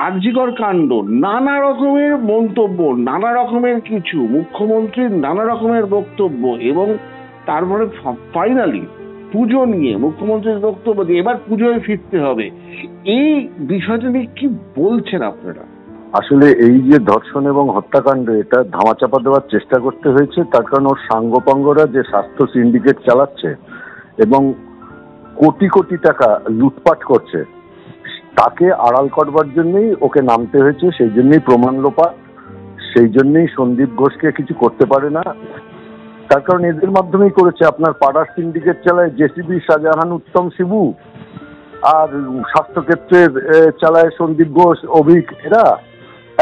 আরজিকর কাণ্ড, নানা রকমের মন্তব্য, নানা রকমের কিছু, মুখ্যমন্ত্রীর নানা রকমের বক্তব্য, এবং তারপরে ফাইনালি পুজো নিয়ে মুখ্যমন্ত্রীর বক্তব্য দিয়ে এবার পুজোয় ফিরতে হবে। এই বিষয়টা নিয়ে কি বলছেন আপনারা? আসলে এই যে ধর্ষণ এবং হত্যাকাণ্ড, এটা ধামাচাপা দেওয়ার চেষ্টা করতে হয়েছে, তার কারণ ওর সাঙ্গপাঙ্গরা যে স্বাস্থ্য সিন্ডিকেট চালাচ্ছে এবং কোটি কোটি টাকা লুটপাট করছে, তাকে আড়াল করবার জন্যই ওকে নামতে হয়েছে। সেই জন্যই প্রমাণ লোপাট, সেই জন্যই সন্দীপ ঘোষকে কিছু করতে পারে না, তার কারণ এদের মাধ্যমেই করেছে। আপনার পাড়ার সিন্ডিকেট চালায় জেসিবি শাহজাহান, উত্তম, শিবু, আর স্বাস্থ্যক্ষেত্রের চালায় সন্দীপ ঘোষ, অভিক, এরা।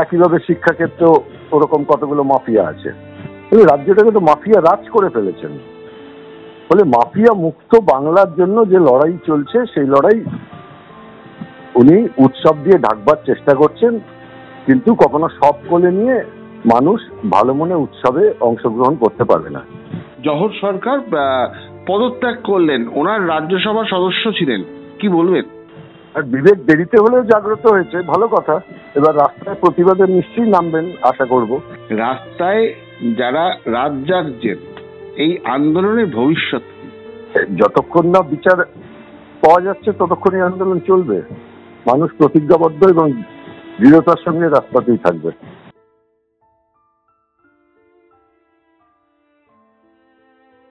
একইভাবে শিক্ষাক্ষেত্রেও ওরকম কতগুলো মাফিয়া আছে। রাজ্যটাকে তো মাফিয়া রাজ করে ফেলেছেন। ফলে মাফিয়া মুক্ত বাংলার জন্য যে লড়াই চলছে, সেই লড়াই উনি উৎসব দিয়ে ঢাকবার চেষ্টা করছেন, কিন্তু কখনো সব কোলে নিয়ে মানুষ ভালো মনে উৎসবে অংশগ্রহণ করতে পারবে না। জহর সরকার পদত্যাগ করলেন, ওনার রাজ্যসভার সদস্য ছিলেন, কি বলবেন? আর বিবেক দেরিতে হলেও জাগ্রত হয়েছে, ভালো কথা। এবার রাস্তায় প্রতিবাদে নিশ্চয়ই নামবেন, আশা করব। রাস্তায় যারা রাত জাগছেন, এই আন্দোলনের ভবিষ্যৎ যতক্ষণ না বিচার পাওয়া যাচ্ছে ততক্ষণই আন্দোলন চলবে। মানুষ প্রতিজ্ঞাবদ্ধ এবং দৃঢ়তার সঙ্গে রাস্তাতেই থাকবে।